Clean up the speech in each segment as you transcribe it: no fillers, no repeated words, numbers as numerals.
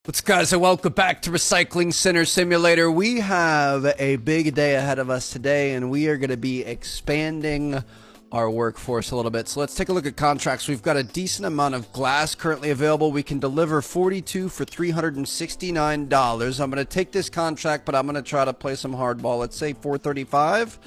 What's up, guys, and welcome back to Recycling Center Simulator. We have a big day ahead of us today, and we are going to be expanding our workforce a little bit. So let's take a look at contracts. We've got a decent amount of glass currently available. We can deliver 42 for $369. I'm going to take this contract, but I'm going to try to play some hardball. Let's say 435.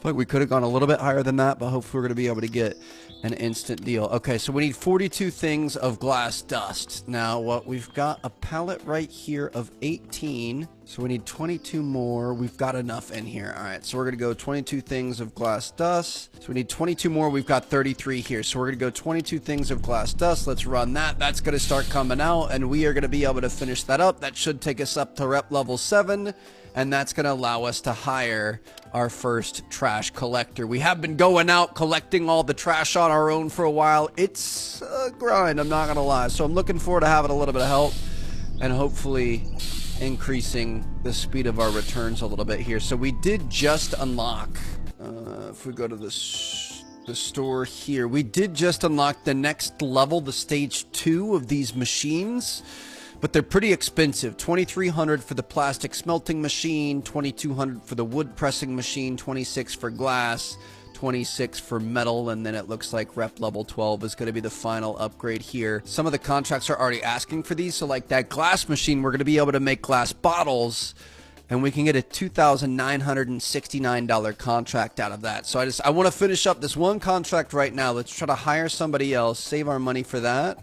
But we could have gone a little bit higher than that, but hopefully we're going to be able to get an instant deal. Okay, so we need 42 things of glass dust. Now, what we've got a pallet right here of 18. So we need 22 more. We've got enough in here. All right, so we're going to go 22 things of glass dust. So we need 22 more. We've got 33 here. So we're going to go 22 things of glass dust. Let's run that. That's going to start coming out, and we are going to be able to finish that up. That should take us up to rep level 7. And that's going to allow us to hire our first trash collector. We have been going out collecting all the trash on our own for a while. It's a grind, I'm not going to lie. So I'm looking forward to having a little bit of help and hopefully increasing the speed of our returns a little bit here. So we did just unlock, if we go to the store here, we did just unlock the next level, the stage 2 of these machines. But they're pretty expensive. $2,300 for the plastic smelting machine, $2,200 for the wood pressing machine, $26 for glass, $26 for metal, and then it looks like rep level 12 is going to be the final upgrade here. Some of the contracts are already asking for these, so like that glass machine, we're going to be able to make glass bottles, and we can get a $2,969 contract out of that. So I want to finish up this one contract right now. Let's try to hire somebody else, save our money for that.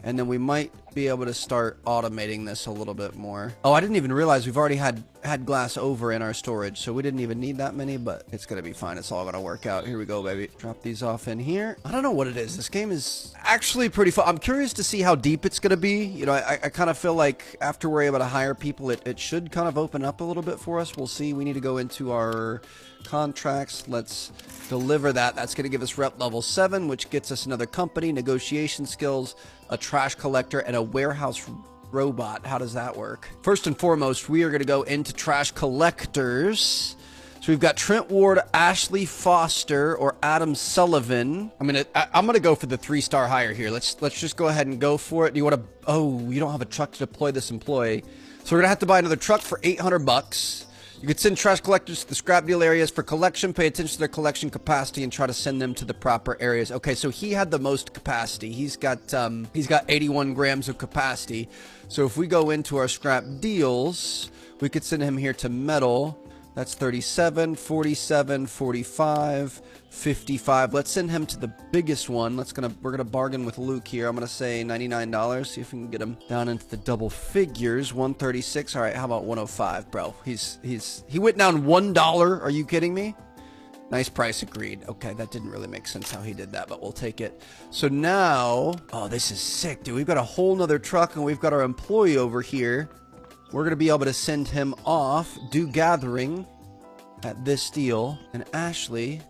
And then we might be able to start automating this a little bit more. Oh, I didn't even realize we've already had glass over in our storage, so we didn't even need that many, but it's gonna be fine. It's all gonna work out. Here we go, baby. Drop these off in here. I don't know what it is. This game is actually pretty fun. I'm curious to see how deep it's gonna be. You know, I kind of feel like after we're able to hire people, it should kind of open up a little bit for us. We'll see. We need to go into our contracts. Let's deliver that. That's going to give us rep level 7, which gets us another company, negotiation skills, a trash collector, and a warehouse robot. How does that work? First and foremost, we are going to go into trash collectors. So we've got Trent Ward, Ashley Foster, or Adam Sullivan. I'm going to go for the 3-star hire here. Let's just go ahead and go for it. Do you want to? Oh, you don't have a truck to deploy this employee, so we're going to have to buy another truck for $800. You could send trash collectors to the scrap deal areas for collection. Pay attention to their collection capacity and try to send them to the proper areas. Okay, so he had the most capacity. He's got 81 grams of capacity. So if we go into our scrap deals, we could send him here to metal. That's 37, 47, 45, 55. Let's send him to the biggest one. We're gonna bargain with Luke here. I'm gonna say $99. See if we can get him down into the double figures. 136. All right, how about 105, bro? He went down $1. Are you kidding me? Nice price, agreed. Okay, that didn't really make sense how he did that, but we'll take it. So now, oh, this is sick, dude. We've got a whole nother truck, and we've got our employee over here. We're going to be able to send him off, do gathering at this deal, and Ashley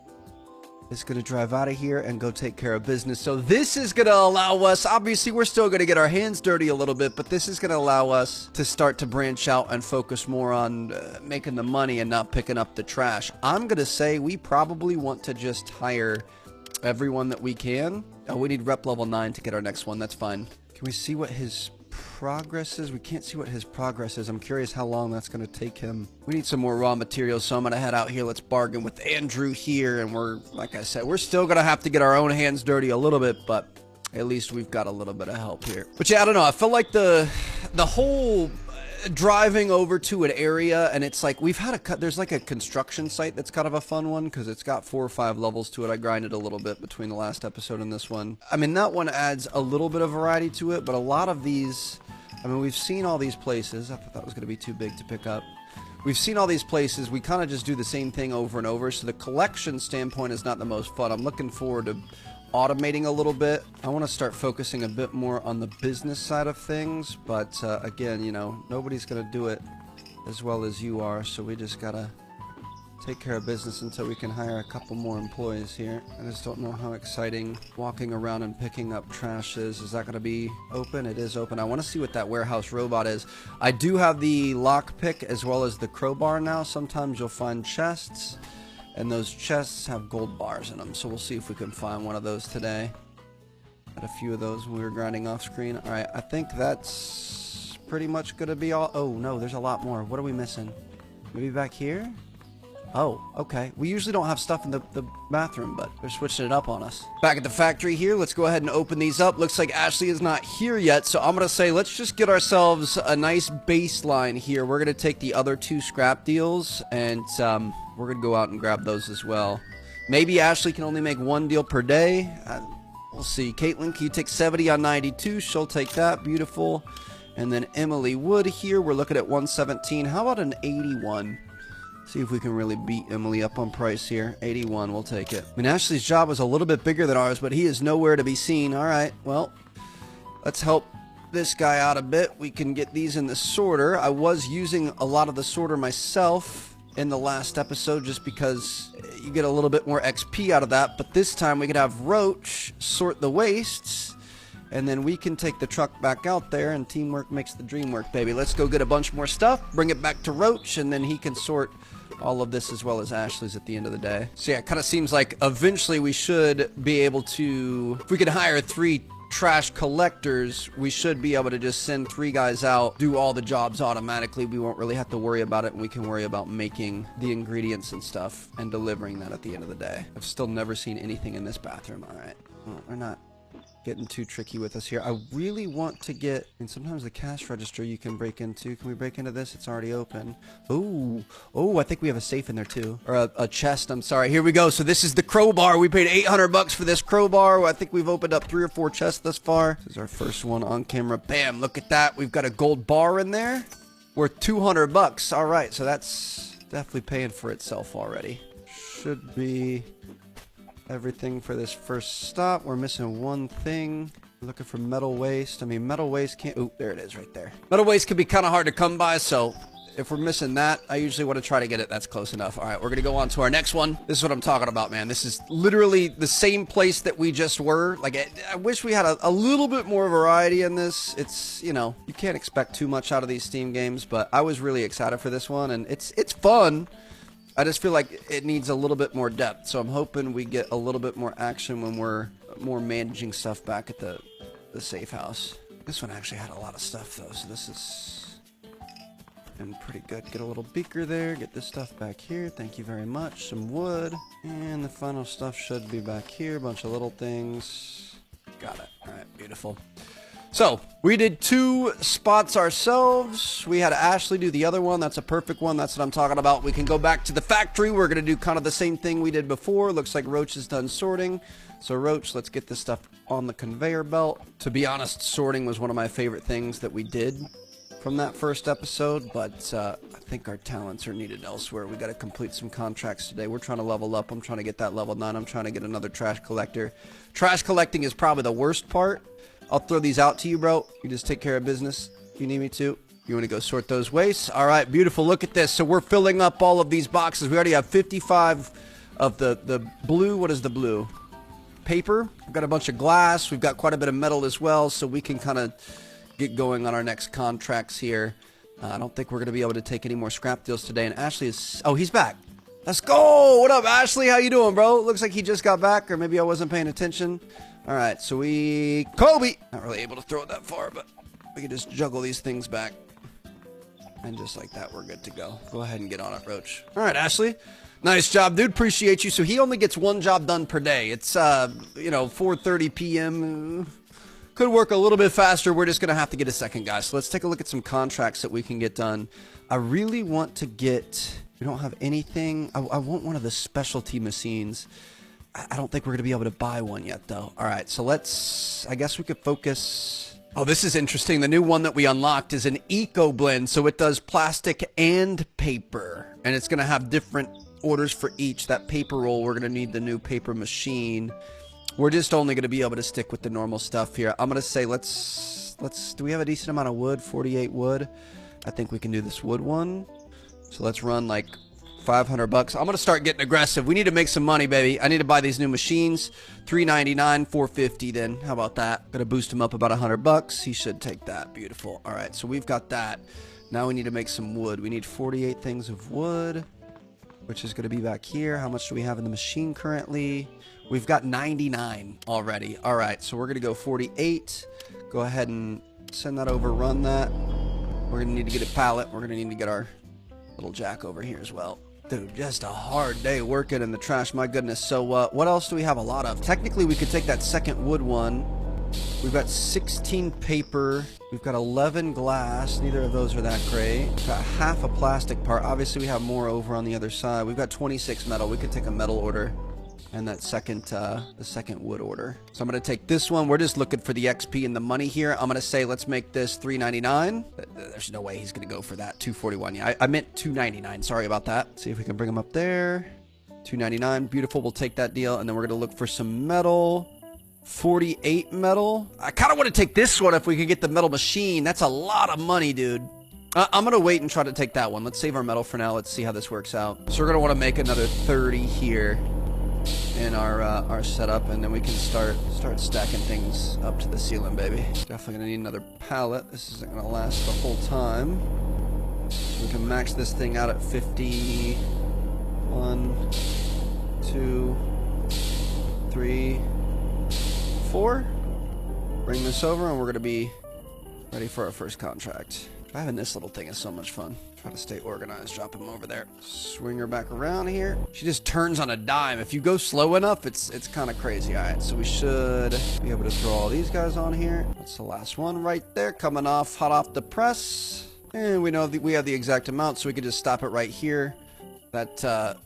is going to drive out of here and go take care of business. So this is going to allow us, obviously we're still going to get our hands dirty a little bit, but this is going to allow us to start to branch out and focus more on making the money and not picking up the trash. I'm going to say we probably want to just hire everyone that we can. Oh, we need rep level 9 to get our next one. That's fine. Can we see what his progress is? We can't see what his progress is. I'm curious how long that's going to take him. We need some more raw materials, so I'm going to head out here. Let's bargain with Andrew here, and like I said, we're still going to have to get our own hands dirty a little bit, but at least we've got a little bit of help here. But yeah, I don't know. I feel like the whole driving over to an area, and it's like there's like a construction site that's kind of a fun one because it's got 4 or 5 levels to it. I grinded a little bit between the last episode and this one. I mean, that one adds a little bit of variety to it, but a lot of these, I mean, we've seen all these places. I thought that was going to be too big to pick up. We've seen all these places. We kind of just do the same thing over and over, so the collection standpoint is not the most fun. I'm looking forward to automating a little bit. I want to start focusing a bit more on the business side of things, but again, you know, nobody's going to do it as well as you are, so we just gotta take care of business until we can hire a couple more employees here. I just don't know how exciting walking around and picking up trash is. Is that going to be open? It is open. I want to see what that warehouse robot is. I do have the lockpick as well as the crowbar now. Sometimes you'll find chests, and those chests have gold bars in them, so we'll see if we can find one of those today. Had a few of those when we were grinding off screen. All right, I think that's pretty much going to be all... Oh, no, there's a lot more. What are we missing? Maybe back here? Oh, okay. We usually don't have stuff in the bathroom, but they're switching it up on us. Back at the factory here, let's go ahead and open these up. Looks like Ashley is not here yet, so I'm going to say let's just get ourselves a nice baseline here. We're going to take the other 2 scrap deals, and we're going to go out and grab those as well. Maybe Ashley can only make 1 deal per day. We'll see. Caitlin, can you take 70 on 92? She'll take that. Beautiful. And then Emily Wood here, we're looking at 117. How about an 81? See if we can really beat Emily up on price here. 81, we'll take it. I mean, Ashley's job was a little bit bigger than ours, but he is nowhere to be seen. All right, well, let's help this guy out a bit. We can get these in the sorter. I was using a lot of the sorter myself in the last episode just because you get a little bit more XP out of that. But this time we could have Roach sort the wastes, and then we can take the truck back out there, and teamwork makes the dream work, baby. Let's go get a bunch more stuff, bring it back to Roach, and then he can sort all of this as well as Ashley's at the end of the day. So yeah, it kind of seems like eventually we should be able to, if we could hire 3 trash collectors, we should be able to just send 3 guys out, do all the jobs automatically. We won't really have to worry about it, and we can worry about making the ingredients and stuff and delivering that at the end of the day. I've still never seen anything in this bathroom. All right, well, we're not getting too tricky with us here. I really want to get, and sometimes the cash register you can break into. Can we break into this? It's already open. Ooh, oh, I think we have a safe in there too, or a chest. I'm sorry. Here we go. So this is the crowbar. We paid 800 bucks for this crowbar. I think we've opened up 3 or 4 chests thus far. This is our first one on camera. Bam! Look at that. We've got a gold bar in there worth 200 bucks. All right, so that's definitely paying for itself already. Should be everything for this first stop. We're missing one thing. Looking for metal waste. I mean, metal waste can't... Oh, there it is right there. Metal waste can be kind of hard to come by, so if we're missing that, I usually want to try to get it. That's close enough. All right, we're going to go on to our next one. This is what I'm talking about, man. This is literally the same place that we just were. Like, I wish we had a little bit more variety in this. It's, you know, you can't expect too much out of these Steam games, but I was really excited for this one, and it's fun. I just feel like it needs a little bit more depth, so I'm hoping we get a little bit more action when we're more managing stuff back at the safe house. This one actually had a lot of stuff, though, so this is been pretty good. Get a little beaker there, get this stuff back here. Thank you very much. Some wood, and the final stuff should be back here. A bunch of little things. Got it. All right, beautiful. So, we did 2 spots ourselves. We had Ashley do the other one. That's a perfect one. That's what I'm talking about. We can go back to the factory. We're going to do kind of the same thing we did before. Looks like Roach is done sorting. So, Roach, let's get this stuff on the conveyor belt. To be honest, sorting was one of my favorite things that we did from that first episode, but I think our talents are needed elsewhere. We got to complete some contracts today. We're trying to level up. I'm trying to get that level 9. I'm trying to get another trash collector. Trash collecting is probably the worst part. I'll throw these out to you, bro. You just take care of business if you need me to. You want to go sort those wastes? All right, beautiful. Look at this. So we're filling up all of these boxes. We already have 55 of the blue. What is the blue? Paper. We've got a bunch of glass. We've got quite a bit of metal as well, so we can kind of get going on our next contracts here. I don't think we're going to be able to take any more scrap deals today. And Ashley is... Oh, he's back. Let's go. What up, Ashley? How you doing, bro? Looks like he just got back, or maybe I wasn't paying attention. All right, so Kobe! Not really able to throw it that far, but we can just juggle these things back. And just like that, we're good to go. Go ahead and get on it, Roach. All right, Ashley. Nice job, dude. Appreciate you. So he only gets 1 job done per day. It's, you know, 4:30 p.m. Could work a little bit faster. We're just going to have to get a second guy. So let's take a look at some contracts that we can get done. I really want to get... We don't have anything. I want one of the specialty machines. I don't think we're going to be able to buy one yet, though. All right, so let's... I guess we could focus... Oh, this is interesting. The new one that we unlocked is an Eco Blend, so it does plastic and paper. And it's going to have different orders for each. That paper roll, we're going to need the new paper machine. We're just only going to be able to stick with the normal stuff here. I'm going to say let's... Do we have a decent amount of wood? 48 wood. I think we can do this wood one. So let's run like... 500 bucks. I'm gonna start getting aggressive. We need to make some money, baby. I need to buy these new machines. $399, $450. Then how about that? Gonna boost him up about 100 bucks. He should take that. Beautiful. All right, so we've got that. Now we need to make some wood. We need 48 things of wood, which is gonna be back here. How much do we have in the machine currently? We've got 99 already. All right, so we're gonna go 48. Go ahead and send that over. Run that. We're gonna need to get a pallet. We're gonna need to get our little jack over here as well. Dude, just a hard day working in the trash, my goodness. So what else do we have a lot of? Technically, we could take that second wood one. We've got 16 paper. We've got 11 glass. Neither of those are that great. We've got half a plastic part. Obviously, we have more over on the other side. We've got 26 metal. We could take a metal order and that second, the second wood order. So I'm going to take this one. We're just looking for the XP and the money here. I'm going to say let's make this $3.99. There's no way he's going to go for that. $2.41. Yeah, I meant $2.99. Sorry about that. See if we can bring him up there. $2.99. Beautiful. We'll take that deal. And then we're going to look for some metal. 48 metal. I kind of want to take this one if we could get the metal machine. That's a lot of money, dude. I'm going to wait and try to take that one. Let's save our metal for now. Let's see how this works out. So we're going to want to make another 30 here in our setup, and then we can start stacking things up to the ceiling, baby. Definitely going to need another pallet. This isn't going to last the whole time. We can max this thing out at 50. 1, 2, 3, 4. Bring this over and we're gonna be ready for our first contract. Driving this little thing is so much fun. Try to stay organized. Drop him over there. Swing her back around here. She just turns on a dime. If you go slow enough, it's kind of crazy. All right, so we should be able to throw all these guys on here. That's the last one right there, coming off, hot off the press. And we know that we have the exact amount, so we could just stop it right here. That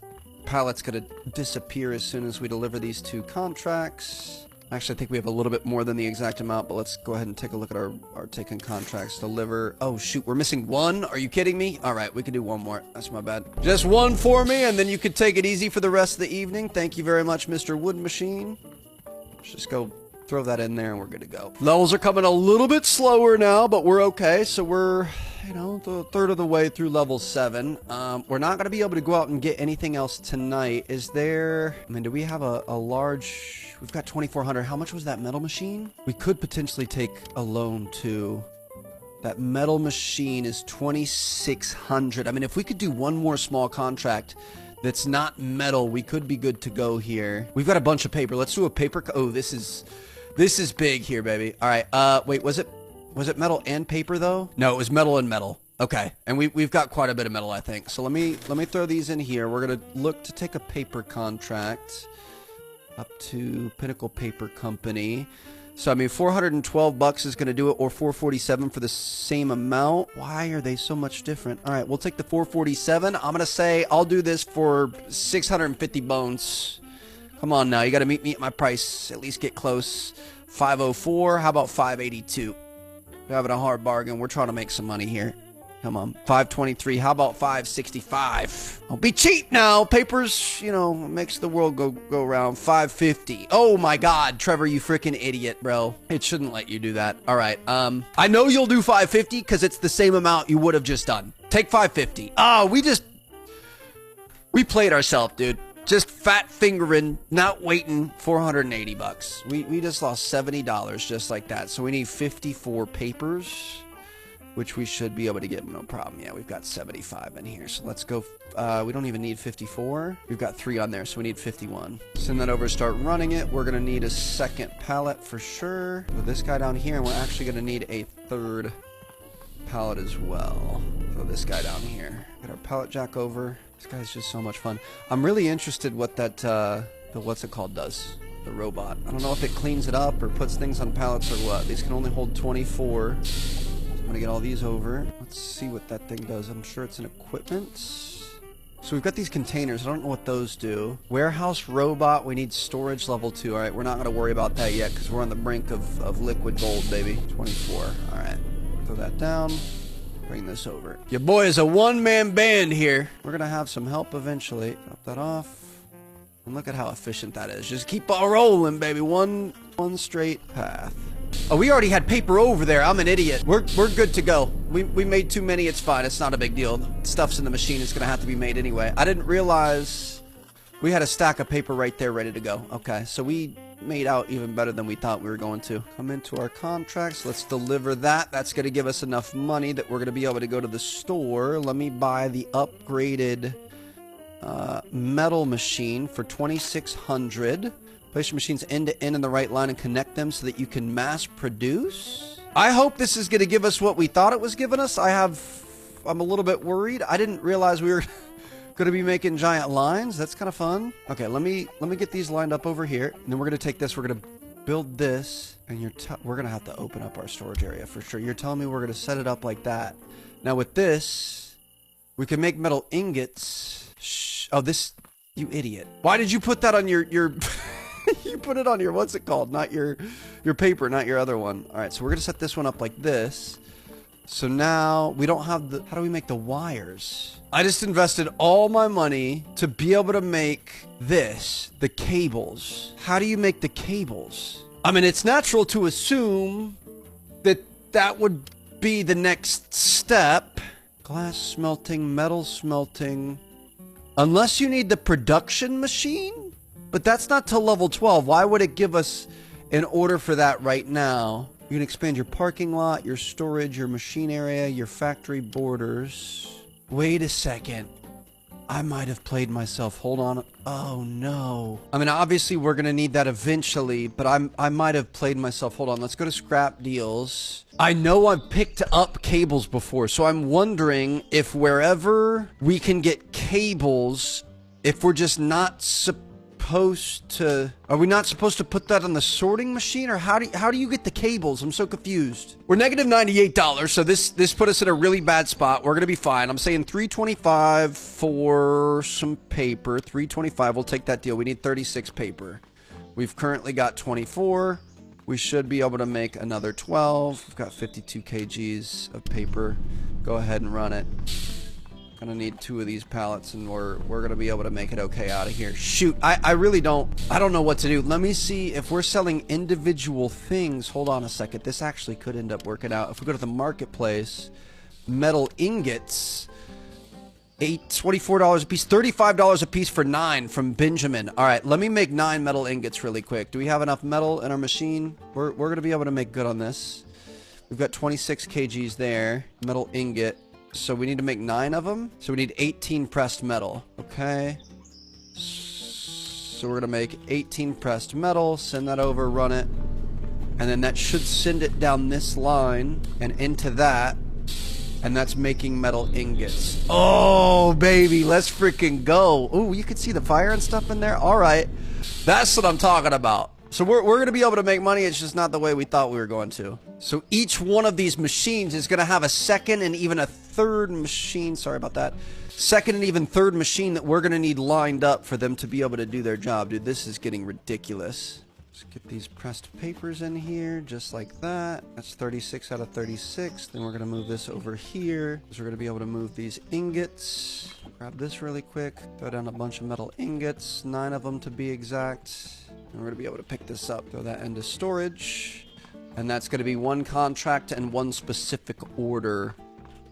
pallet's gonna disappear as soon as we deliver these 2 contracts. Actually, I think we have a little bit more than the exact amount, but let's go ahead and take a look at our taken contracts. Deliver. Oh, shoot. We're missing 1. Are you kidding me? All right. We can do 1 more. That's my bad. Just 1 for me, and then you could take it easy for the rest of the evening. Thank you very much, Mr. Wood Machine. Let's just go throw that in there, and we're good to go. Levels are coming a little bit slower now, but we're okay. So we're, you know, the third of the way through level 7. We're not going to be able to go out and get anything else tonight. Is there... I mean, do we have a large... We've got 2,400. How much was that metal machine? We could potentially take a loan too. That metal machine is 2,600. I mean, if we could do 1 more small contract that's not metal, we could be good to go here. We've got a bunch of paper. Let's do a paper. Oh, this is big here, baby. All right. Wait, was it metal and paper though? No, it was metal and metal. Okay. And we've got quite a bit of metal, I think. So let me throw these in here. We're going to look to take a paper contract up to Pinnacle Paper Company. So I mean, $412 is going to do it, or $447 for the same amount. Why are they so much different? All right, we'll take the $447. I'm going to say I'll do this for 650 bones. Come on now, you got to meet me at my price. At least get close. 504. How about 582? We're having a hard bargain. We're trying to make some money here. Come on. 523. How about 565? Don't be cheap now. Papers, you know, makes the world go round. 550. Oh my God, Trevor, you freaking idiot, bro. It shouldn't let you do that. All right. I know you'll do 550 because it's the same amount you would have just done. Take 550. Oh, we played ourselves, dude. Just fat fingering, not waiting. $480. We just lost $70 just like that. So we need 54 papers, which we should be able to get no problem. Yeah, we've got 75 in here. So let's go. We don't even need 54. We've got 3 on there, so we need 51. Send that over, start running it. We're going to need a second pallet for sure. With this guy down here, and we're actually going to need a 3rd pallet as well. Throw this guy down here. Get our pallet jack over. This guy's just so much fun. I'm really interested what that, the what's it called does. The robot. I don't know if it cleans it up or puts things on pallets or what. These can only hold 24. I'm gonna get all these over. Let's see what that thing does. I'm sure it's an equipment. So we've got these containers. I don't know what those do. Warehouse robot. We need storage level 2. All right, we're not gonna worry about that yet because we're on the brink of liquid gold, baby. 24. All right, throw that down. Bring this over. Your boy is a one-man band here. We're gonna have some help eventually. Drop that off. And look at how efficient that is. Just keep on rolling, baby. One straight path. Oh, we already had paper over there. I'm an idiot. We're good to go. We made too many. It's fine. It's not a big deal. Stuff's in the machine. It's gonna have to be made anyway. I didn't realize we had a stack of paper right there ready to go. Okay, so we made out even better than we thought we were going to. Come into our contracts. Let's deliver that. That's going to give us enough money that we're going to be able to go to the store. Let me buy the upgraded metal machine for 2,600. Place your machines end to end in the right line and connect them so that you can mass produce. I hope this is going to give us what we thought it was giving us. I'm a little bit worried. I didn't realize we were going to be making giant lines. That's kind of fun. Okay, let me get these lined up over here. And then we're going to take this. We're going to build this. And we're going to have to open up our storage area for sure. You're telling me we're going to set it up like that. Now with this, we can make metal ingots. Oh, this, you idiot. Why did you put that on your you put it on your, what's it called? Not your paper, not your other one. All right, so we're going to set this one up like this. So now we don't have the, how do we make the wires? I just invested all my money to be able to make this, the cables. How do you make the cables? I mean, it's natural to assume that that would be the next step. Glass smelting, metal smelting. Unless you need the production machine? But that's not till level 12. Why would it give us an order for that right now? You can expand your parking lot, your storage, your machine area, your factory borders. Wait a second. I might have played myself. Hold on. Oh, no. I mean, obviously, we're going to need that eventually, but I might have played myself. Hold on. Let's go to scrap deals. I know I've picked up cables before, so I'm wondering if wherever we can get cables, if we're just not supposed to, are we not supposed to put that on the sorting machine, or how do you get the cables? I'm so confused. We're negative $98, so this put us in a really bad spot. We're gonna be fine. I'm saying $325 for some paper. $325, we'll take that deal. We need 36 paper. We've currently got 24. We should be able to make another 12. We've got 52 kgs of paper. Go ahead and run it. Gonna need 2 of these pallets, and we're gonna be able to make it okay out of here. Shoot, I really don't know what to do. Let me see if we're selling individual things. Hold on a second. This actually could end up working out. If we go to the marketplace, metal ingots, $24 a piece, $35 a piece for 9 from Benjamin. All right, let me make 9 metal ingots really quick. Do we have enough metal in our machine? We're gonna be able to make good on this. We've got 26 kgs there, metal ingot. So we need to make 9 of them. So we need 18 pressed metal. Okay. So we're going to make 18 pressed metal. Send that over, run it. And then that should send it down this line and into that. And that's making metal ingots. Oh, baby. Let's freaking go. Oh, you can see the fire and stuff in there. All right. That's what I'm talking about. So we're going to be able to make money. It's just not the way we thought we were going to. So each one of these machines is going to have a second and even a third machine. Sorry about that. Second and even third machine that we're going to need lined up for them to be able to do their job. Dude, this is getting ridiculous. Let's get these pressed papers in here just like that. That's 36 out of 36. Then we're going to move this over here. So we're going to be able to move these ingots. Grab this really quick. Throw down a bunch of metal ingots. 9 of them to be exact. And we're going to be able to pick this up. Throw that into storage. And that's going to be 1 contract and 1 specific order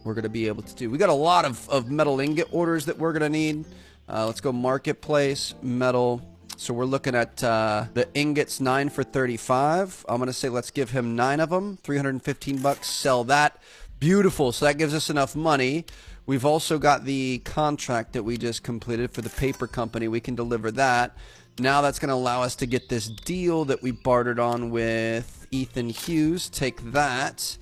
we're going to be able to do. We got a lot of metal ingot orders that we're going to need. Let's go marketplace, metal. So we're looking at the ingots, 9 for 35. I'm going to say let's give him 9 of them. 315 bucks. Sell that. Beautiful. So that gives us enough money. We've also got the contract that we just completed for the paper company. We can deliver that. Now that's going to allow us to get this deal that we bartered on with Ethan Hughes. Take that.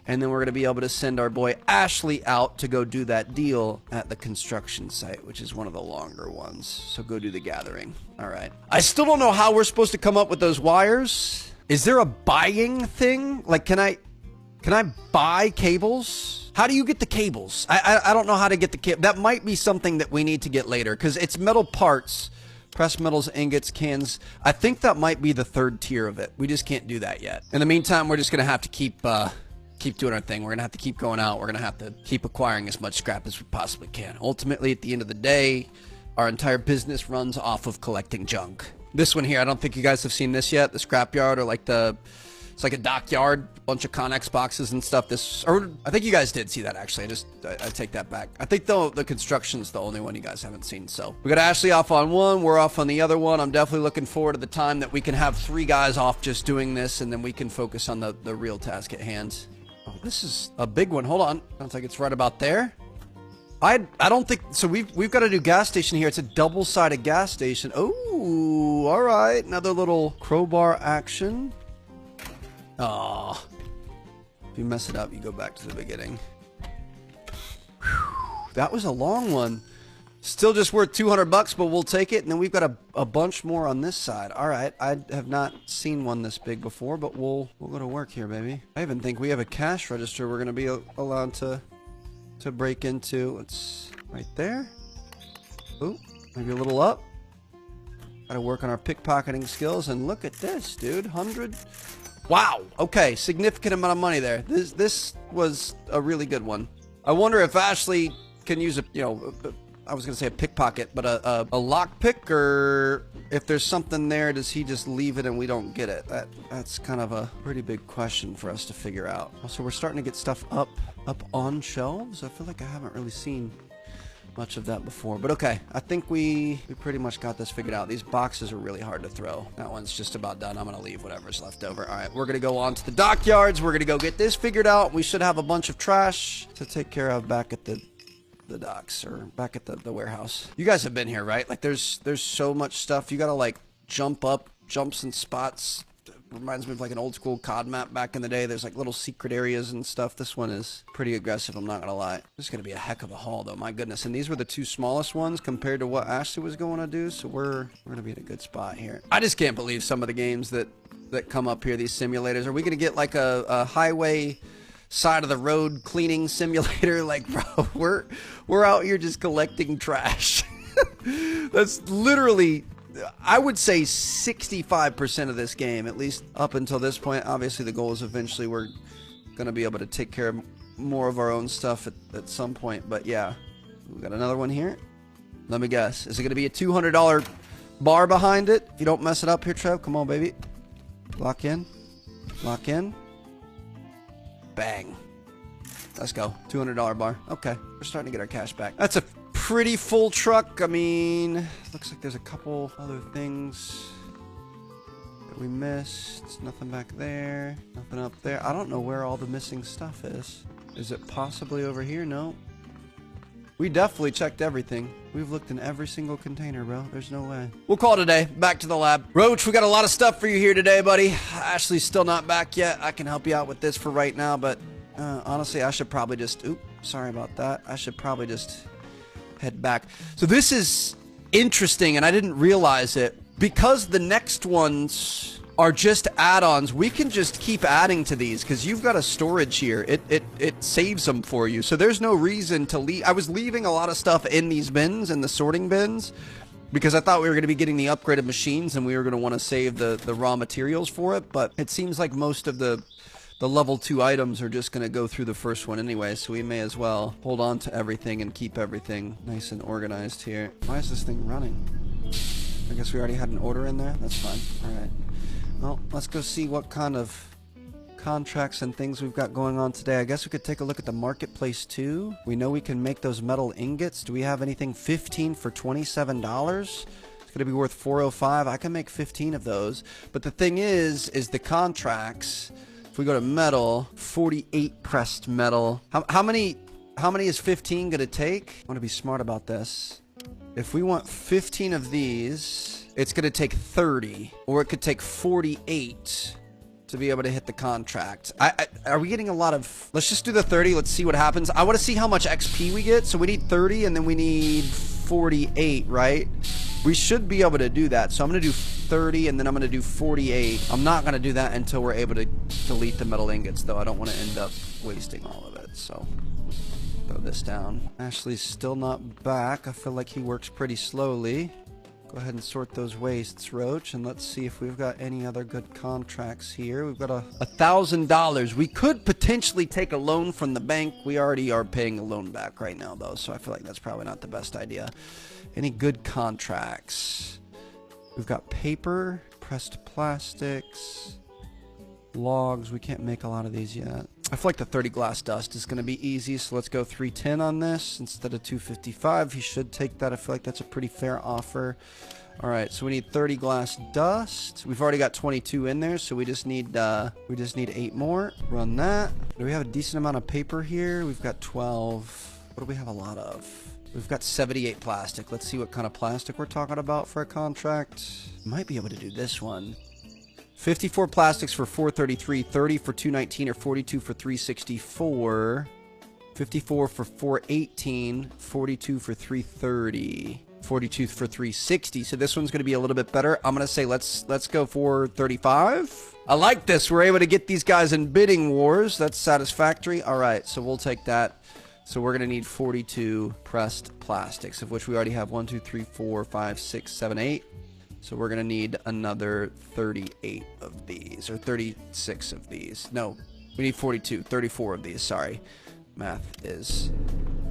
And then we're going to be able to send our boy Ashley out to go do that deal at the construction site, which is one of the longer ones. So go do the gathering. All right. I still don't know how we're supposed to come up with those wires. Is there a buying thing? Like, can I buy cables? How do you get the cables? I don't know how to get the cable. That might be something that we need to get later because it's metal parts. Pressed metals, ingots, cans. I think that might be the 3rd tier of it. We just can't do that yet. In the meantime, we're just going to have to keep doing our thing. We're going to have to keep going out. We're going to have to keep acquiring as much scrap as we possibly can. Ultimately, at the end of the day, our entire business runs off of collecting junk. This one here, I don't think you guys have seen this yet. The scrapyard, or like it's like a dockyard, a bunch of Connex boxes and stuff. Or I think you guys did see that actually. I take that back. I think the construction's the only one you guys haven't seen. So we got Ashley off on one. We're off on the other one. I'm definitely looking forward to the time that we can have 3 guys off just doing this, and then we can focus on the real task at hand. Oh, this is a big one. Hold on. Sounds like it's right about there. I don't think so. We've got a new gas station here. It's a double-sided gas station. Oh, all right. Another little crowbar action. Oh, If you mess it up, you go back to the beginning. Whew, that was a long one. Still just worth 200 bucks, but we'll take it. And then we've got a bunch more on this side. All right, I have not seen one this big before, but we'll go to work here, baby. I even think we have a cash register we're gonna be allowed to break into. It's right there. Ooh, maybe a little up. Gotta work on our pickpocketing skills, and look at this, dude. 100. Wow. Okay, significant amount of money there. This was a really good one. I wonder if Ashley can use a, you know, I was gonna say a pickpocket, but a lock pick, or if there's something there, does he just leave it and we don't get it? That's kind of a pretty big question for us to figure out. Also, we're starting to get stuff up on shelves. I feel like I haven't really seen much of that before, but okay, I think we pretty much got this figured out. These boxes are really hard to throw. That one's just about done. I'm gonna leave whatever's left over. All right, we're gonna go on to the dockyards. We're gonna go get this figured out. We should have a bunch of trash to take care of back at the docks, or back at the warehouse. You guys have been here, right? Like there's so much stuff. You gotta like jumps and spots. Reminds me of like an old school COD map back in the day. There's like little secret areas and stuff. This one is pretty aggressive, I'm not gonna lie. This is gonna be a heck of a haul though, my goodness. And these were the two smallest ones compared to what Ashley was going to do, so we're gonna be in a good spot here. I just can't believe some of the games that come up here, these simulators. Are we gonna get like a highway side of the road cleaning simulator? Like, bro, we're out here just collecting trash. That's literally, I would say 65% of this game, at least up until this point. Obviously, the goal is eventually we're going to be able to take care of more of our own stuff at some point. But yeah, we got another one here. Let me guess. Is it going to be a $200 bar behind it? If you don't mess it up here, Trev, come on, baby. Lock in. Lock in. Bang. Let's go. $200 bar. Okay. We're starting to get our cash back. That's a pretty full truck. I mean, looks like there's a couple other things that we missed. Nothing back there. Nothing up there. I don't know where all the missing stuff is. Is it possibly over here? No. We definitely checked everything. We've looked in every single container, bro. There's no way. We'll call it a day. Back to the lab. Roach, we got a lot of stuff for you here today, buddy. Ashley's still not back yet. I can help you out with this for right now, but honestly, I should probably just... Oop, sorry about that. I should probably just head back. So this is interesting, and I didn't realize it. Because the next ones are just add-ons, we can just keep adding to these because you've got a storage here. It saves them for you. So there's no reason to leave. I was leaving a lot of stuff in these bins, in the sorting bins, because I thought we were going to be getting the upgraded machines and we were going to want to save the raw materials for it. But it seems like most of the level 2 items are just going to go through the first one anyway, so we may as well hold on to everything and keep everything nice and organized here. Why is this thing running? I guess we already had an order in there. That's fine. All right. Well, let's go see what kind of contracts and things we've got going on today. I guess we could take a look at the marketplace too. We know we can make those metal ingots. Do we have anything 15 for $27? It's going to be worth $405. I can make 15 of those. But the thing is the contracts. If we go to metal, 48 pressed metal. How many is 15 going to take? I want to be smart about this. If we want 15 of these, it's going to take 30, or it could take 48 to be able to hit the contract. Are we getting a lot of... Let's just do the 30. Let's see what happens. I want to see how much XP we get. So we need 30, and then we need 48, right? We should be able to do that. So I'm going to do 30, and then I'm going to do 48. I'm not going to do that until we're able to delete the metal ingots, though. I don't want to end up wasting all of it, so... Throw this down. Ashley's still not back. I feel like he works pretty slowly. Go ahead and sort those wastes, Roach, and let's see if we've got any other good contracts here. We've got $1,000. We could potentially take a loan from the bank. We already are paying a loan back right now, though, so I feel like that's probably not the best idea. Any good contracts? We've got paper, pressed plastics, logs. We can't make a lot of these yet. I feel like the 30 glass dust is going to be easy, so let's go 310 on this instead of 255. He should take that. I feel like that's a pretty fair offer. All right, so we need 30 glass dust. We've already got 22 in there, so we just need 8 more. Run that. Do we have a decent amount of paper here? We've got 12. What do we have a lot of? We've got 78 plastic. Let's see what kind of plastic we're talking about for a contract. Might be able to do this one. 54 plastics for 433, 30 for 219, or 42 for 364. 54 for 418, 42 for 330, 42 for 360. So this one's going to be a little bit better. I'm going to say let's go for 35. I like this. We're able to get these guys in bidding wars. That's satisfactory. All right, so we'll take that. So we're going to need 42 pressed plastics, of which we already have 1, 2, 3, 4, 5, 6, 7, 8. So we're going to need another 38 of these, or 36 of these. No, we need 42, 34 of these, sorry. Math is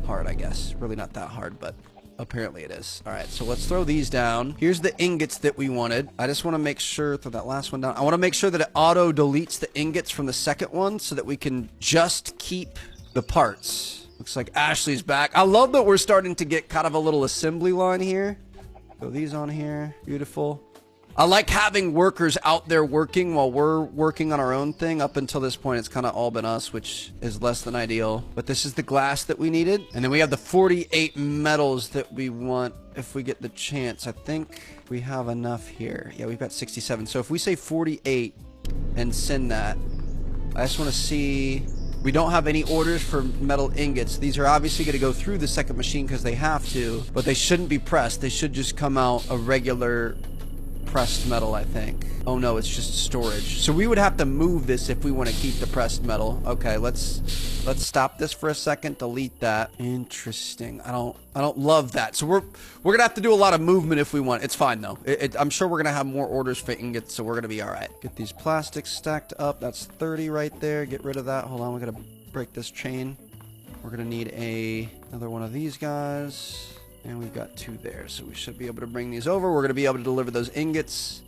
hard, I guess. Really not that hard, but apparently it is. All right, so let's throw these down. Here's the ingots that we wanted. I just want to make sure, throw that last one down. I want to make sure that it auto deletes the ingots from the second one so that we can just keep the parts. Looks like Ashley's back. I love that we're starting to get kind of a little assembly line here. Throw these on here. Beautiful. I like having workers out there working while we're working on our own thing. Up until this point, it's kind of all been us, which is less than ideal. But this is the glass that we needed. And then we have the 48 metals that we want if we get the chance. I think we have enough here. Yeah, we've got 67. So if we say 48 and send that, I just want to see... We don't have any orders for metal ingots. These are obviously going to go through the second machine because they have to, but they shouldn't be pressed. They should just come out a regular pressed metal, I think. Oh no, it's just storage. So we would have to move this if we want to keep the pressed metal. Okay, let's stop this for a second. Delete that. Interesting. I don't love that. So we're gonna have to do a lot of movement if we want. It's fine though. I'm sure we're gonna have more orders for ingots, so we're gonna be all right. Get these plastics stacked up. That's 30 right there. Get rid of that. Hold on, we gotta break this chain. We're gonna need another one of these guys. And we've got 2 there, so we should be able to bring these over. We're going to be able to deliver those ingots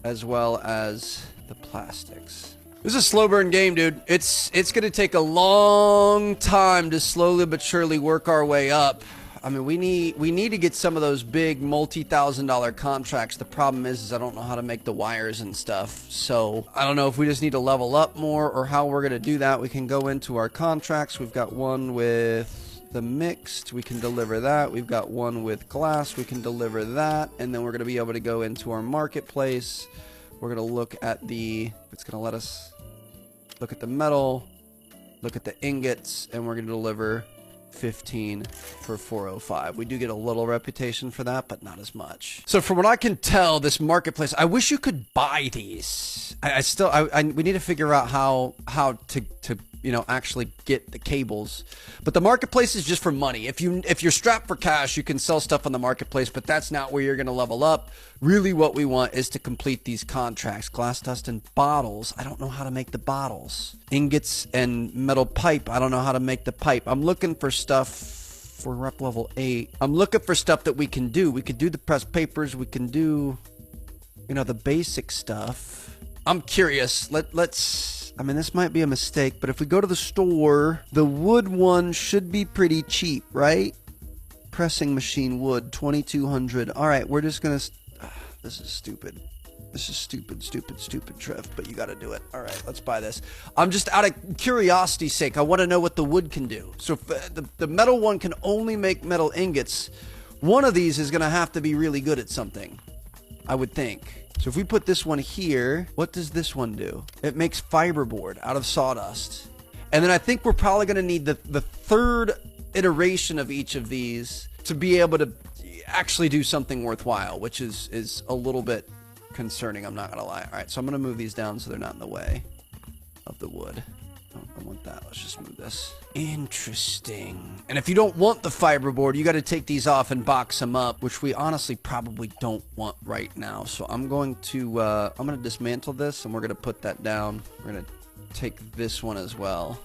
as well as the plastics. This is a slow burn game, dude. It's going to take a long time to slowly but surely work our way up. I mean, we need to get some of those big multi-$1,000 contracts. The problem is I don't know how to make the wires and stuff. So I don't know if we just need to level up more or how we're going to do that. We can go into our contracts. We've got one with the mixed, we can deliver that. We've got one with glass, we can deliver that. And then we're going to be able to go into our marketplace. We're going to look at it's going to let us look at the metal, look at the ingots, and we're going to deliver 15 for 405. We do get a little reputation for that, but not as much. So from what I can tell, this marketplace, I wish you could buy these. We need to figure out how to actually get the cables. But the marketplace is just for money. If you're strapped for cash, you can sell stuff on the marketplace, but that's not where you're going to level up. Really what we want is to complete these contracts. Glass, dust, and bottles. I don't know how to make the bottles. Ingots and metal pipe. I don't know how to make the pipe. I'm looking for stuff for rep level 8. I'm looking for stuff that we can do. We could do the pressed papers. We can do, the basic stuff. I'm curious. I mean, this might be a mistake, but if we go to the store, the wood one should be pretty cheap, right? Pressing machine wood, 2,200. All right, we're just going to... This is stupid. This is stupid, Trev, but you got to do it. All right, let's buy this. I'm just out of curiosity's sake. I want to know what the wood can do. So if the metal one can only make metal ingots, one of these is going to have to be really good at something, I would think. So if we put this one here, what does this one do? It makes fiberboard out of sawdust. And then I think we're probably going to need the third iteration of each of these to be able to actually do something worthwhile, which is a little bit concerning, I'm not going to lie. All right, so I'm going to move these down so they're not in the way of the wood. I want that. Let's just move this. Interesting. And if you don't want the fiberboard, you got to take these off and box them up, which we honestly probably don't want right now. So I'm going to dismantle this, and we're going to put that down. We're going to take this one as well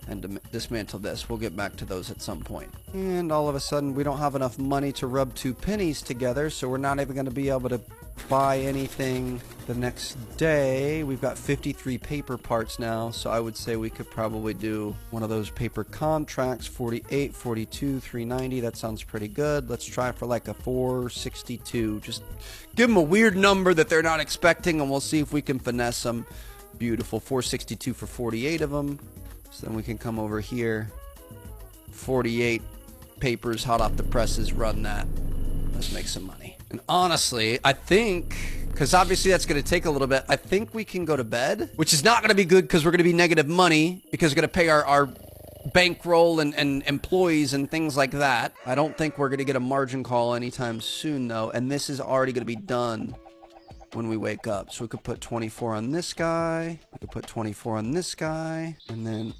and dismantle this. We'll get back to those at some point. And all of a sudden, we don't have enough money to rub 2 pennies together, so we're not even going to be able to buy anything the next day. We've got 53 paper parts now, so I would say we could probably do one of those paper contracts. 48, 42, 390. That sounds pretty good. Let's try for like a 462. Just give them a weird number that they're not expecting, and we'll see if we can finesse them. Beautiful. 462 for 48 of them. So then we can come over here. 48 papers hot off the presses. Run that. Let's make some money. And honestly, I think because obviously that's going to take a little bit. I think we can go to bed, which is not going to be good because we're going to be negative money because we're going to pay our bankroll and employees and things like that. I don't think we're going to get a margin call anytime soon, though, and this is already going to be done when we wake up. So we could put 24 on this guy. We could put 24 on this guy, and then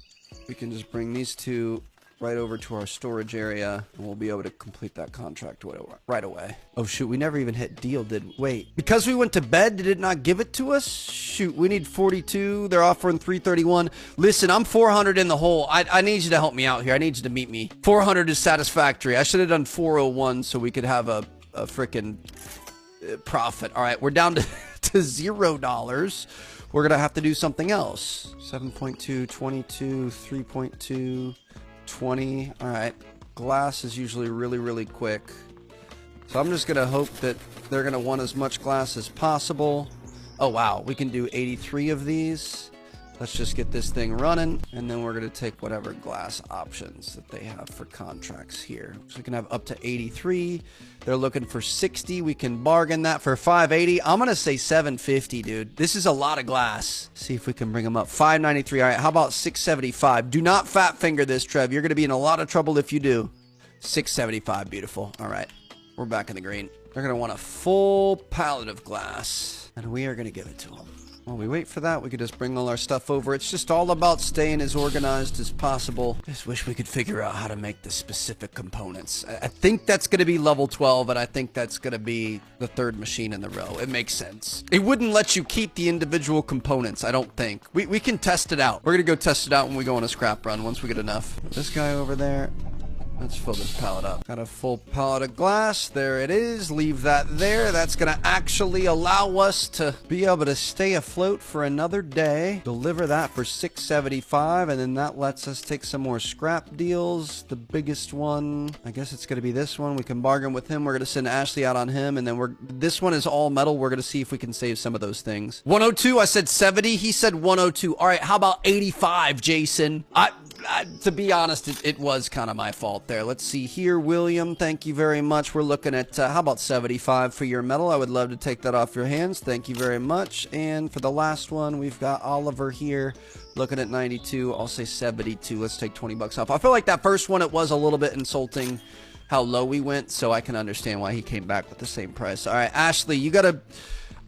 we can just bring these two right over to our storage area, and we'll be able to complete that contract right away. Oh, shoot. We never even hit deal, did we? Wait. Because we went to bed, did it not give it to us? Shoot. We need 42. They're offering 331. Listen, I'm 400 in the hole. I need you to help me out here. I need you to meet me. 400 is satisfactory. I should have done 401 so we could have a freaking profit. All right. We're down to $0. We're going to have to do something else. 7.2, 22, 3.2. 20. All right. Glass is usually really, really quick. So I'm just going to hope that they're going to want as much glass as possible. Oh, wow. We can do 83 of these. Let's just get this thing running, and then we're going to take whatever glass options that they have for contracts here. So we can have up to 83. They're looking for 60. We can bargain that for 580. I'm going to say 750, dude. This is a lot of glass. See if we can bring them up. 593. All right, how about 675? Do not fat finger this, Trev. You're going to be in a lot of trouble if you do. 675. Beautiful. All right, we're back in the green. They're going to want a full pallet of glass, and we are going to give it to them. While we wait for that, we could just bring all our stuff over. It's just all about staying as organized as possible. Just wish we could figure out how to make the specific components. I think that's going to be level 12, and I think that's going to be the third machine in the row. It makes sense. It wouldn't let you keep the individual components, I don't think. We can test it out. We're going to go test it out when we go on a scrap run once we get enough. This guy over there. Let's fill this pallet up. Got a full pallet of glass. There it is. Leave that there. That's going to actually allow us to be able to stay afloat for another day. Deliver that for $675, and then that lets us take some more scrap deals. The biggest one, I guess it's going to be this one. We can bargain with him. We're going to send Ashley out on him, and then this one is all metal. We're going to see if we can save some of those things. 102. I said 70. He said 102. All right, how about 85, Jason? To be honest, it was kind of my fault there. Let's see here. William, thank you very much. We're looking at, how about 75 for your metal? I would love to take that off your hands. Thank you very much. And for the last one, we've got Oliver here looking at 92. I'll say 72. Let's take 20 bucks off. I feel like that first one, it was a little bit insulting how low we went, so I can understand why he came back with the same price. All right, Ashley, you got to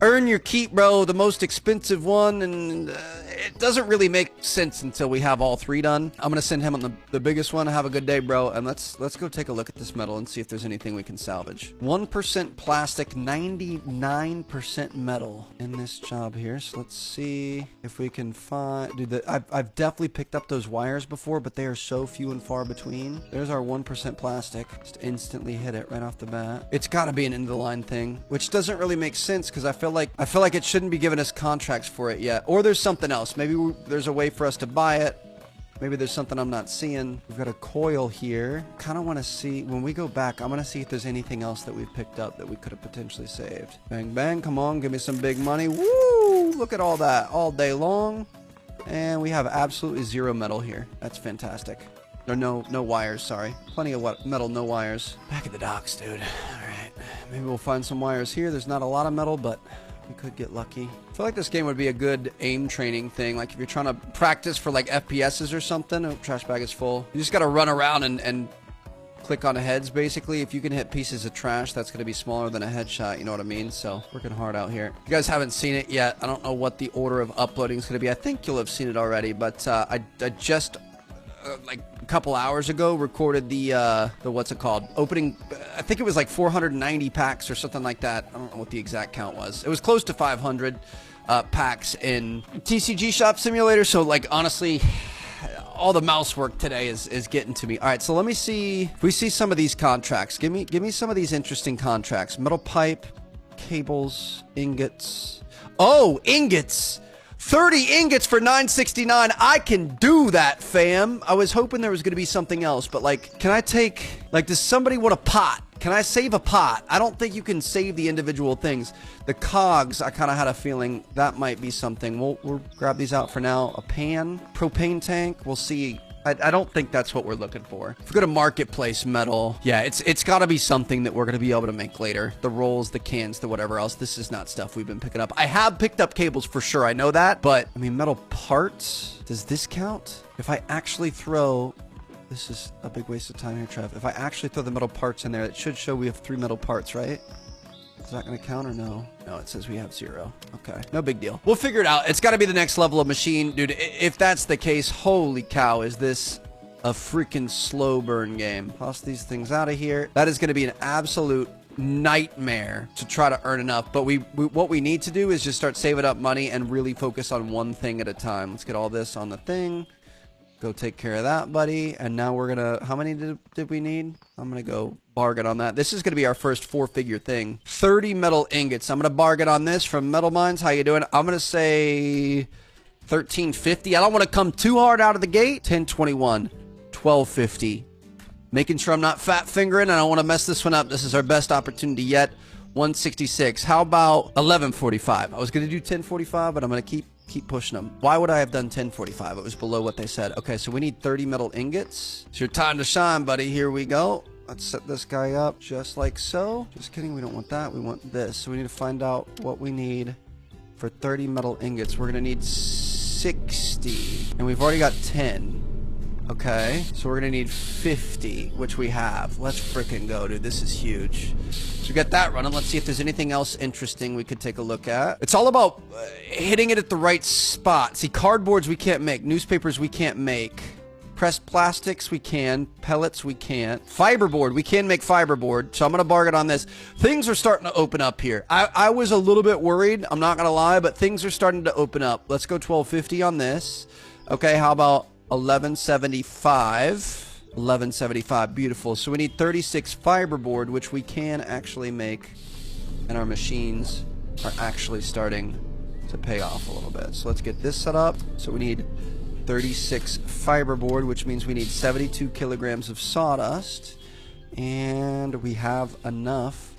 earn your keep, bro. The most expensive one, and it doesn't really make sense until we have all three done. I'm gonna send him on the biggest one. Have a good day, bro, and let's go take a look at this metal and see if there's anything we can salvage. 1% plastic, 99% metal in this job here. So let's see if we can find. Dude, I've definitely picked up those wires before, but they are so few and far between. There's our 1% plastic. Just instantly hit it right off the bat. It's got to be an end of the line thing, which doesn't really make sense because I feel like it shouldn't be giving us contracts for it yet. Or there's something else. Maybe there's a way for us to buy it. Maybe there's something I'm not seeing. We've got a coil here. Kind of want to see, when we go back, I'm going to see if there's anything else that we've picked up that we could have potentially saved. Bang, bang. Come on. Give me some big money. Woo! Look at all that all day long. And we have absolutely zero metal here. That's fantastic. Or no wires, sorry. Plenty of metal, no wires. Back at the docks, dude. All right. Maybe we'll find some wires here. There's not a lot of metal, but we could get lucky. I feel like this game would be a good aim training thing. Like if you're trying to practice for like FPSs or something. Oh, trash bag is full. You just got to run around and click on heads, basically. If you can hit pieces of trash, that's going to be smaller than a headshot. You know what I mean? So working hard out here. If you guys haven't seen it yet, I don't know what the order of uploading is going to be. I think you'll have seen it already, but I just like a couple hours ago recorded the what's it called, opening. I think it was like 490 packs or something like that. I don't know what the exact count was. It was close to 500 packs in TCG Shop Simulator. So like honestly, all the mouse work today is getting to me. All right, so let me see if we see some of these contracts. Give me some of these interesting contracts. Metal pipe, cables, ingots. Oh, ingots. 30 ingots for $9.69. I can do that, fam. I was hoping there was going to be something else, but like, can I take, like, does somebody want a pot? Can I save a pot? I don't think you can save the individual things. The cogs, I kind of had a feeling that might be something. We'll grab these out for now. A pan, propane tank. We'll see. I don't think that's what we're looking for. If we go to marketplace metal, yeah, it's got to be something that we're going to be able to make later. The rolls, the cans, the whatever else. This is not stuff we've been picking up. I have picked up cables for sure. I know that. But, I mean, metal parts, does this count? If I actually throw... This is a big waste of time here, Trev. If I actually throw the metal parts in there, it should show we have 3 metal parts, right? Is that going to count or no? No, it says we have 0. Okay, no big deal. We'll figure it out. It's got to be the next level of machine. Dude, if that's the case, holy cow, is this a freaking slow burn game. Toss these things out of here. That is going to be an absolute nightmare to try to earn enough. But what we need to do is just start saving up money and really focus on one thing at a time. Let's get all this on the thing. Go take care of that, buddy. And now we're going to... How many did we need? I'm going to go bargain on that. This is going to be our first 4-figure thing. 30 metal ingots. I'm going to bargain on this from Metal Mines. How you doing? I'm going to say 1350. I don't want to come too hard out of the gate. 1021. 1250. Making sure I'm not fat fingering. I don't want to mess this one up. This is our best opportunity yet. 166. How about 1145? I was going to do 1045, but I'm going to keep pushing them. Why would I have done 1045? It was below what they said. Okay, so we need 30 metal ingots. It's your time to shine, buddy. Here we go. Let's set this guy up just like so. Just kidding. We don't want that. We want this. So we need to find out what we need for 30 metal ingots. We're going to need 60. And we've already got 10. Okay, so we're going to need 50, which we have. Let's freaking go, dude. This is huge. So we got that running. Let's see if there's anything else interesting we could take a look at. It's all about hitting it at the right spot. See, cardboards we can't make. Newspapers we can't make. Pressed plastics we can. Pellets we can't. Fiberboard. We can make fiberboard. So I'm going to bargain on this. Things are starting to open up here. I was a little bit worried. I'm not going to lie, but things are starting to open up. Let's go 1250 on this. Okay, how about 1175. 1175. Beautiful. So we need 36 fiberboard, which we can actually make, and our machines are actually starting to pay off a little bit. So let's get this set up. So we need 36 fiberboard, which means we need 72 kilograms of sawdust, and we have enough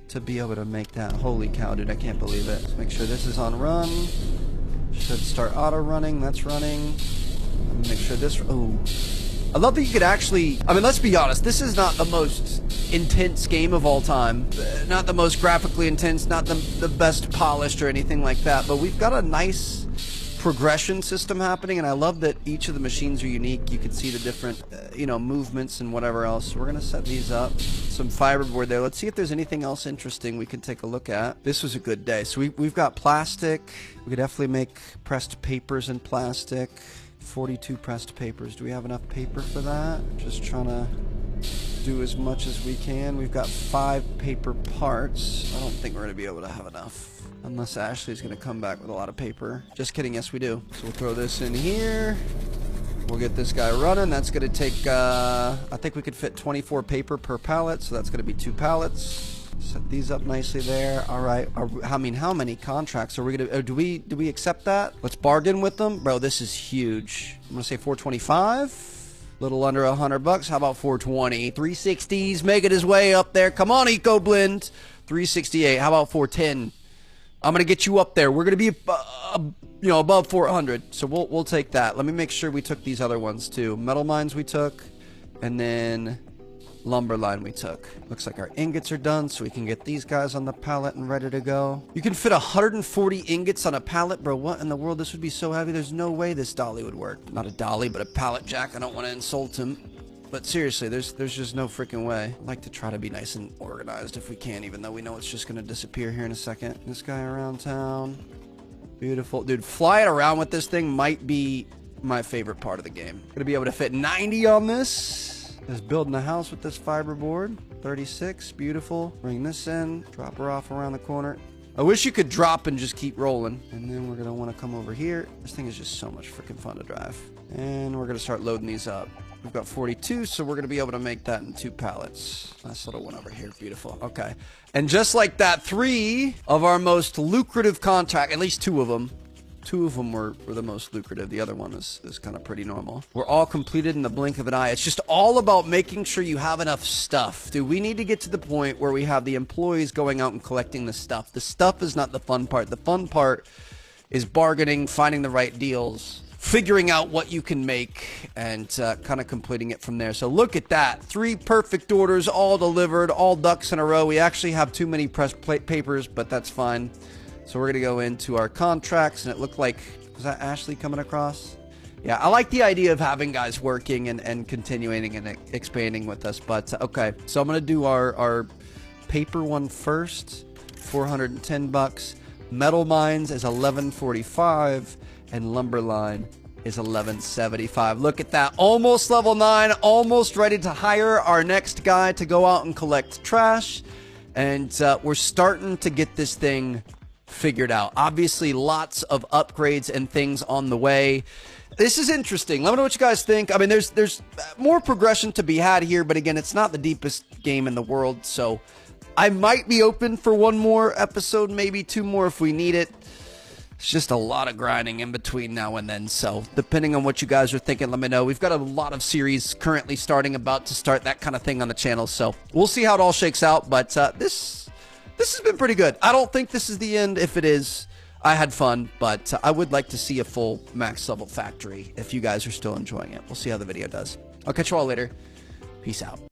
to be able to make that. Holy cow, dude, I can't believe it. Let's make sure this is on run. Should start auto running. That's running. Make sure this... Oh, I love that you could actually... I mean, let's be honest. This is not the most intense game of all time. Not the most graphically intense. Not the best polished or anything like that. But we've got a nice progression system happening. And I love that each of the machines are unique. You can see the different, movements and whatever else. So we're going to set these up. Some fiberboard there. Let's see if there's anything else interesting we can take a look at. This was a good day. So we've got plastic. We could definitely make pressed papers in plastic. 42 pressed papers. Do we have enough paper for that? Just trying to do as much as we can. We've got 5 paper parts. I don't think we're going to be able to have enough. Unless Ashley's going to come back with a lot of paper. Just kidding. Yes, we do. So we'll throw this in here. We'll get this guy running. That's going to take, I think we could fit 24 paper per pallet. So that's going to be 2 pallets. Set these up nicely there. All right. How many contracts are we gonna? Do we accept that? Let's bargain with them, bro. This is huge. I'm gonna say 425. Little under $100. How about 420? 360s making his way up there. Come on, EcoBlend. 368. How about 410? I'm gonna get you up there. We're gonna be above 400. So we'll take that. Let me make sure we took these other ones too. Metal Mines we took, and then lumber line we took. Looks like our ingots are done, so we can get these guys on the pallet and ready to go. You can fit 140 ingots on a pallet, bro. What in the world? This would be so heavy. There's no way this dolly would work. Not a dolly, but a pallet jack. I don't want to insult him, but seriously, there's just no freaking way. I'd like to try to be nice and organized if we can, even though we know it's just gonna disappear here in a second. This guy around town. Beautiful. Dude, flying around with this thing might be my favorite part of the game. Gonna be able to fit 90 on this. Just building a house with this fiberboard. 36, beautiful. Bring this in, drop her off around the corner. I wish you could drop and just keep rolling. And then we're gonna wanna come over here. This thing is just so much freaking fun to drive. And we're gonna start loading these up. We've got 42, so we're gonna be able to make that in 2 pallets. Nice little one over here, beautiful. Okay, and just like that, 3 of our most lucrative contract, at least 2 of them, 2 of them were the most lucrative. The other one is kind of pretty normal. We're all completed in the blink of an eye. It's just all about making sure you have enough stuff. Dude, we need to get to the point where we have the employees going out and collecting the stuff. The stuff is not the fun part. The fun part is bargaining, finding the right deals, figuring out what you can make and kind of completing it from there. So look at that. 3 perfect orders, all delivered, all ducks in a row. We actually have too many press papers, but that's fine. So we're going to go into our contracts, and it looked like, was that Ashley coming across? Yeah, I like the idea of having guys working and continuing and expanding with us. But okay, so I'm going to do our paper one first, 410 bucks. Metal mines is 1145, and lumberline is 1175. Look at that, almost level 9, almost ready to hire our next guy to go out and collect trash. And we're starting to get this thing figured out. Obviously, lots of upgrades and things on the way. This is interesting. Let me know what you guys think. I mean, there's more progression to be had here, but again, it's not the deepest game in the world, so I might be open for one more episode, maybe 2 more if we need it. It's just a lot of grinding in between now and then, so depending on what you guys are thinking, let me know. We've got a lot of series currently about to start, that kind of thing on the channel, so we'll see how it all shakes out, but this has been pretty good. I don't think this is the end. If it is, I had fun, but I would like to see a full max level factory if you guys are still enjoying it. We'll see how the video does. I'll catch you all later. Peace out.